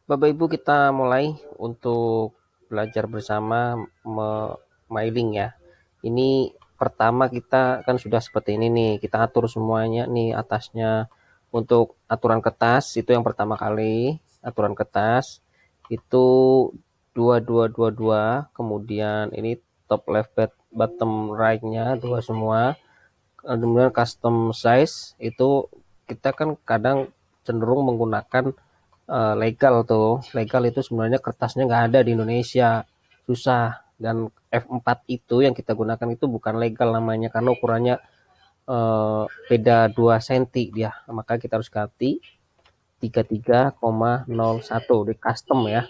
Bapak Ibu, kita mulai untuk belajar bersama mailing ya. Ini pertama kita kan sudah seperti ini nih, kita atur semuanya nih atasnya. Untuk aturan kertas itu yang pertama kali, aturan kertas itu 2222, kemudian ini top left bottom right-nya dua semua. Kemudian custom size itu kita kan kadang cenderung menggunakan legal tuh. Legal itu sebenarnya kertasnya nggak ada di Indonesia, susah. Dan F4 itu yang kita gunakan itu bukan legal namanya karena ukurannya beda 2 cm dia. Maka kita harus ganti 33,01 di custom ya.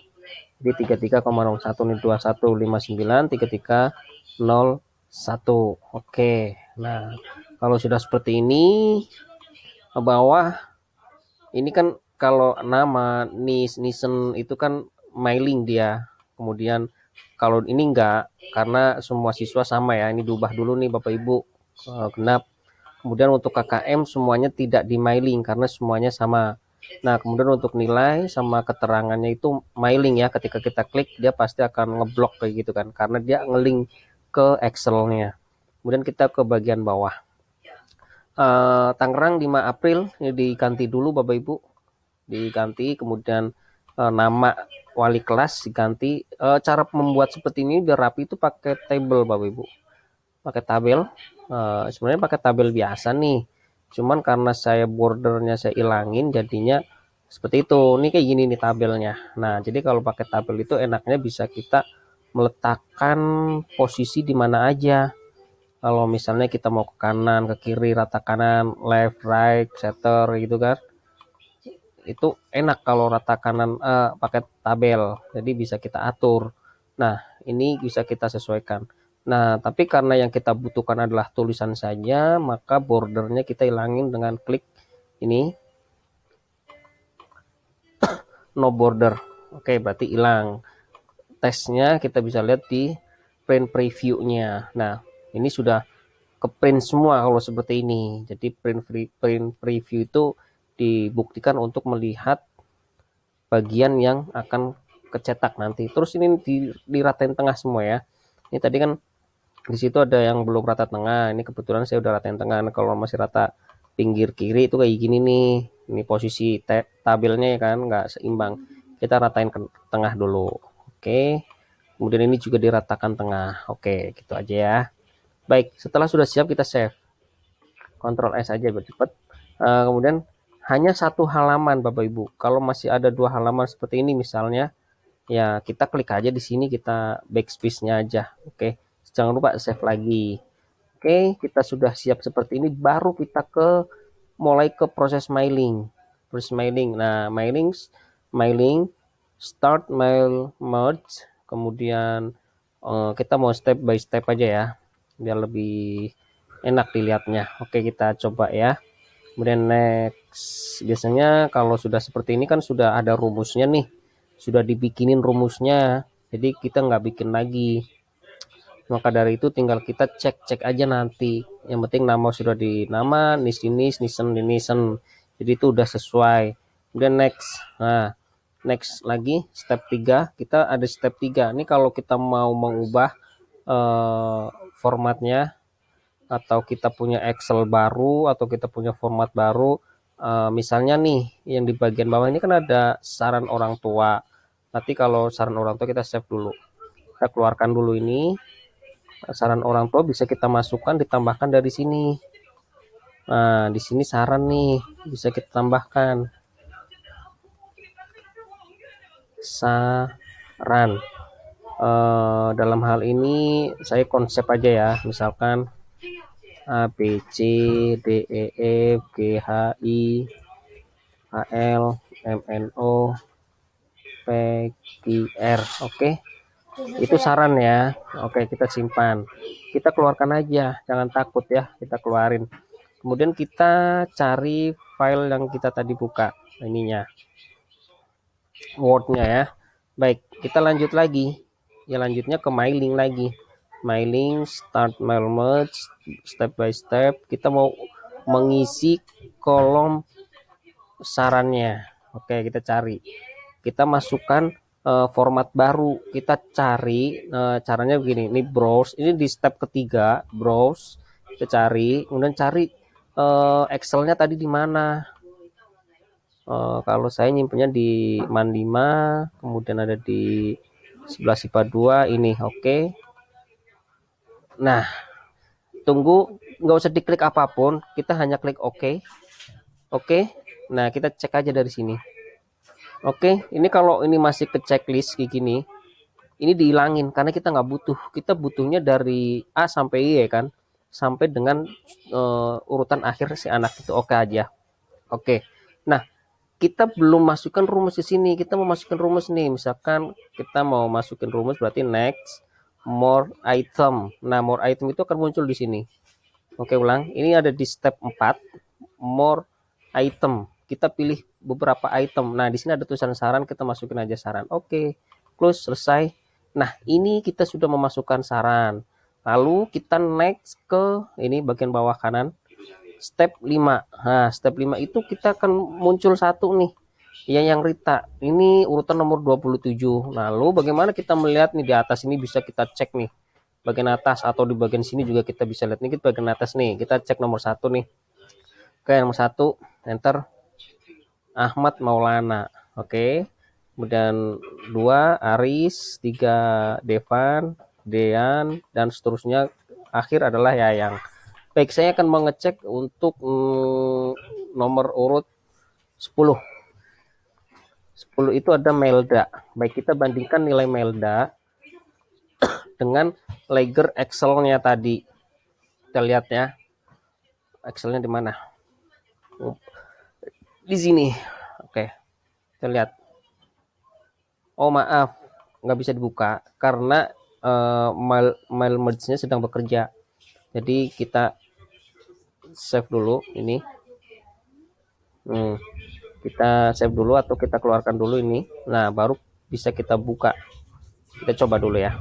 Jadi 33,01 ini 2159 3301. Oke. Nah, kalau sudah seperti ini ke bawah ini kan kalau nama Nisen itu kan mailing dia. Kemudian kalau ini enggak, karena semua siswa sama ya. Ini diubah dulu nih Bapak Ibu, genap. Kemudian untuk KKM semuanya tidak di mailing karena semuanya sama. Nah, kemudian untuk nilai sama keterangannya itu mailing ya. Ketika kita klik dia pasti akan ngeblok kayak gitu kan, karena dia ngelink ke Excel-nya. Kemudian kita ke bagian bawah. Tangerang 5 April ini diganti dulu Bapak Ibu, diganti. Kemudian nama wali kelas diganti. Cara membuat seperti ini biar rapi itu pakai table Bapak Ibu, pakai tabel. Sebenarnya pakai tabel biasa nih, cuman karena saya bordernya saya ilangin jadinya seperti itu. Ini kayak gini nih tabelnya. Nah, jadi kalau pakai tabel itu enaknya bisa kita meletakkan posisi di mana aja. Kalau misalnya kita mau ke kanan, ke kiri, rata kanan, left, right, center gitu kan, itu enak kalau rata kanan pakai tabel, jadi bisa kita atur. Nah, ini bisa kita sesuaikan. Nah, tapi karena yang kita butuhkan adalah tulisan saja, maka bordernya kita hilangin dengan klik ini, no border. Oke, berarti hilang. Tesnya kita bisa lihat di print preview-nya. Nah, ini sudah ke print semua kalau seperti ini. Jadi print preview itu dibuktikan untuk melihat bagian yang akan kecetak nanti. Terus ini diratain tengah semua ya. Ini tadi kan di situ ada yang belum rata tengah. Ini kebetulan saya udah ratain tengah. Nah, kalau masih rata pinggir kiri itu kayak gini nih. Ini posisi tabelnya ya kan nggak seimbang. Kita ratain ke tengah dulu. Oke. Kemudian ini juga diratakan tengah. Oke, gitu aja ya. Baik, setelah sudah siap kita save. Ctrl S aja biar cepat. Kemudian hanya satu halaman Bapak Ibu. Kalau masih ada dua halaman seperti ini misalnya, ya kita klik aja di sini, kita backspace-nya aja. Oke, jangan lupa save lagi. Oke, kita sudah siap seperti ini, baru kita mulai ke proses mailing. Proses mailing. Nah, mailing start mail merge. Kemudian kita mau step by step aja ya, biar lebih enak dilihatnya. Oke, kita coba ya. Kemudian next. Biasanya kalau sudah seperti ini kan sudah ada rumusnya nih, sudah dibikinin rumusnya, jadi kita nggak bikin lagi. Maka dari itu tinggal kita cek aja nanti. Yang penting nama sudah di nama, nisen, jadi itu udah sesuai. Kemudian next. Nah, next lagi step 3. Kita ada step 3 ini kalau kita mau mengubah formatnya, atau kita punya Excel baru, atau kita punya format baru. Misalnya nih yang di bagian bawah ini kan ada saran orang tua. Nanti kalau saran orang tua kita save dulu, kita keluarkan dulu ini. Saran orang tua bisa kita masukkan, ditambahkan dari sini. Nah, di sini saran nih bisa kita tambahkan saran. Dalam hal ini saya konsep aja ya, misalkan A B C D E F G H I H L M N O P Q R. Oke, itu saran ya. Oke, kita simpan, kita keluarkan aja, jangan takut ya, kita keluarin. Kemudian kita cari file yang kita tadi buka, ininya Word-nya ya. Baik, kita lanjut lagi ya, lanjutnya ke mailing lagi. Mailing start mail merge, step by step. Kita mau mengisi kolom sarannya. Oke, kita cari kita masukkan format baru. Kita cari caranya begini, ini browse, ini di step ketiga, browse, kita cari, kemudian cari Excelnya tadi di mana. Kalau saya nyimpennya di Man5, kemudian ada di 11 IPA 2 ini, oke. Nah, tunggu, nggak usah diklik apapun, kita hanya klik oke. Oke, nah kita cek aja dari sini. Oke, ini kalau ini masih ke checklist kayak gini, ini dihilangin karena kita nggak butuh. Kita butuhnya dari A sampai Y kan, sampai dengan urutan akhir si anak itu oke aja. Oke, nah kita belum masukkan rumus di sini. Kita mau masukkan rumus nih, misalkan kita mau masukin rumus berarti next more item. Nah, more item itu akan muncul di sini. Oke, ulang. Ini ada di step 4, more item. Kita pilih beberapa item. Nah, di sini ada tulisan saran, kita masukin aja saran. Oke, close, selesai. Nah, ini kita sudah memasukkan saran. Lalu kita next ke ini bagian bawah kanan, step 5. Nah, step 5 itu kita akan muncul satu nih. Yang Rita. Ini urutan nomor 27. Lalu bagaimana kita melihat nih di atas ini bisa kita cek nih. Bagian atas atau di bagian sini juga kita bisa lihat nih, kita bagian atas nih. Kita cek nomor 1 nih. Oke, nomor 1, enter. Ahmad Maulana. Oke. Kemudian 2 Aris, 3 Devan, Dean, dan seterusnya. Akhir adalah Yayang. Baik, saya akan mengecek untuk nomor urut 10. 10 itu ada Melda. Baik, kita bandingkan nilai Melda dengan lager Excel-nya tadi. Kita lihat ya. Excel-nya di mana? Di sini. Oke. Kita lihat. Oh, maaf. Nggak bisa dibuka karena mail merge-nya sedang bekerja. Jadi kita save dulu ini. Kita save dulu atau kita keluarkan dulu ini. Nah, baru bisa kita buka. Kita coba dulu ya.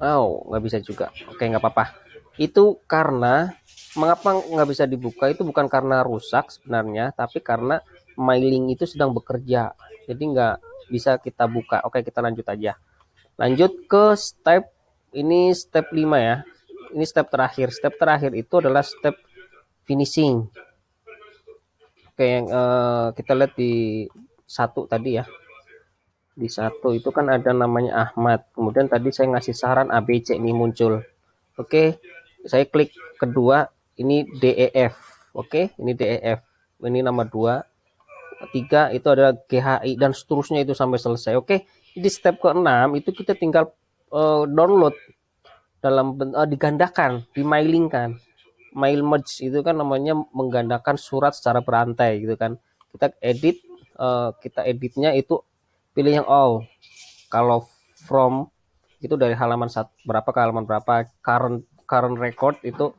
Oh, nggak bisa juga. Oke, nggak apa-apa. Itu karena, mengapa nggak bisa dibuka itu bukan karena rusak sebenarnya, tapi karena mailing itu sedang bekerja. Jadi nggak bisa kita buka. Oke, kita lanjut aja. Lanjut ke step, ini step 5 ya. Ini step terakhir. Step terakhir itu adalah step finishing. Oke, yang kita lihat di 1 tadi ya. Di 1 itu kan ada namanya Ahmad. Kemudian tadi saya ngasih saran ABC ini muncul. Oke, saya klik kedua, ini DEF. Oke, ini DEF. Ini nama 2. 3 itu adalah GHI dan seterusnya itu sampai selesai. Oke, di step ke-6 itu kita tinggal download dalam digandakan, dimailingkan. Mail merge itu kan namanya menggandakan surat secara berantai gitu kan. Kita edit, kita editnya itu pilih yang all. Kalau from itu dari halaman berapa ke halaman berapa, current record itu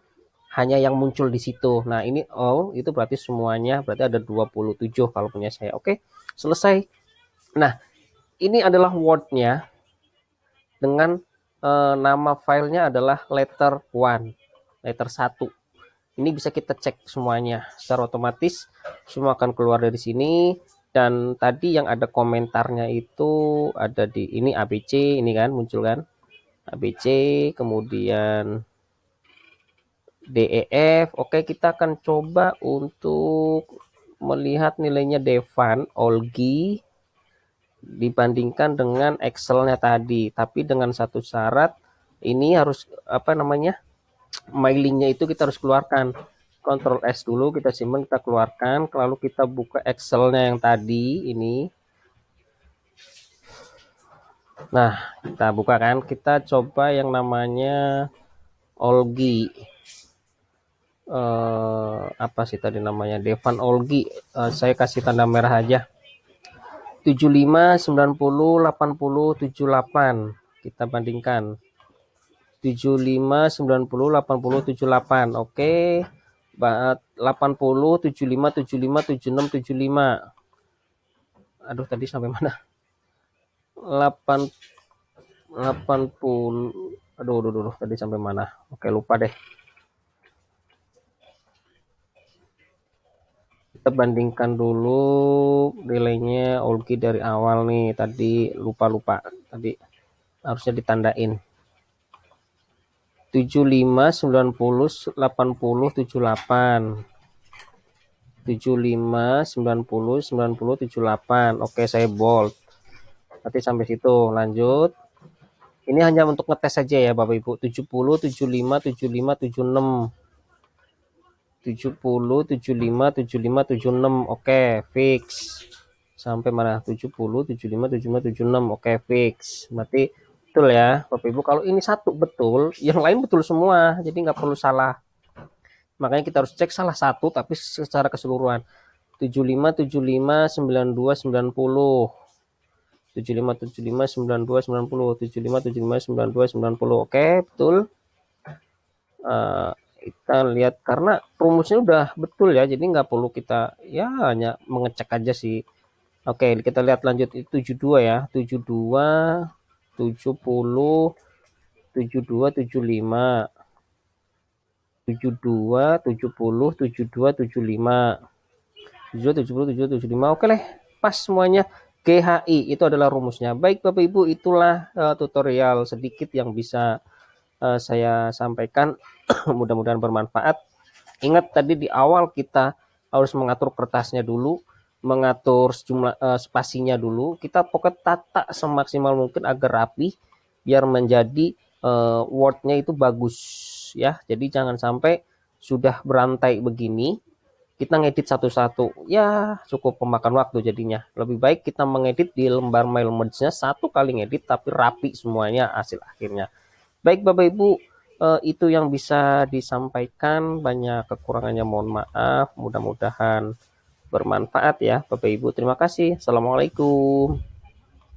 hanya yang muncul di situ. Nah, ini all itu berarti semuanya, berarti ada 27 kalau punya saya. Oke, selesai. Nah, ini adalah Word-nya dengan nama filenya adalah letter 1, letter 1. Ini bisa kita cek semuanya secara otomatis, semua akan keluar dari sini. Dan tadi yang ada komentarnya itu ada di ini ABC, ini kan muncul kan ABC, kemudian DEF. Oke, kita akan coba untuk melihat nilainya Devan Olgi dibandingkan dengan Excelnya tadi, tapi dengan satu syarat, ini harus apa namanya, mailingnya itu kita harus keluarkan. Ctrl S dulu, kita simpan, kita keluarkan, lalu kita buka Excelnya yang tadi ini. Nah, kita buka kan, kita coba yang namanya Olgi. Apa sih tadi namanya, Devan Olgi. Saya kasih tanda merah aja. 75, 90, 80, 78. Kita bandingkan. 75, 90, 80, 78. Oke. 80, 75, 75, 76, 75. Aduh, tadi sampai mana? 8 80. Aduh, tadi sampai mana? Oke, lupa deh. kita bandingkan dulu nilainya Olgi dari awal nih. Tadi lupa tadi harusnya ditandain 75 90 80 78 75 90 90 78. Oke, saya bold. Berarti sampai situ. Lanjut. Ini hanya untuk ngetes saja ya Bapak Ibu. 70 75 75 76 70 75 75 76. Oke, fix. Sampai mana? 70 75 75 76. Oke, fix. Berarti betul ya Bapak Ibu. Kalau ini satu betul, yang lain betul semua. Jadi nggak perlu salah. Makanya kita harus cek salah satu tapi secara keseluruhan. 75 75 92 90. 75 75 92 90. 75 75 92 90. Oke, betul. Kita lihat karena rumusnya udah betul ya, jadi nggak perlu kita ya hanya mengecek aja sih. Oke, kita lihat lanjut. Itu 72 ya, 72 70 72 75 72 70 72 75 72 70 72 75. Oke lah, pas semuanya. GHI itu adalah rumusnya. Baik Bapak Ibu, itulah tutorial sedikit yang bisa saya sampaikan. Mudah-mudahan bermanfaat. Ingat tadi di awal kita harus mengatur kertasnya dulu, mengatur sejumlah spasinya dulu. Kita pokoknya tata semaksimal mungkin agar rapi, biar menjadi wordnya itu bagus ya. Jadi jangan sampai sudah berantai begini, kita ngedit satu-satu, ya cukup memakan waktu jadinya. Lebih baik kita mengedit di lembar mail merge-nya satu kali ngedit tapi rapi semuanya hasil akhirnya. Baik Bapak Ibu, itu yang bisa disampaikan. Banyak kekurangannya mohon maaf. Mudah-mudahan bermanfaat ya Bapak Ibu. Terima kasih. Assalamualaikum.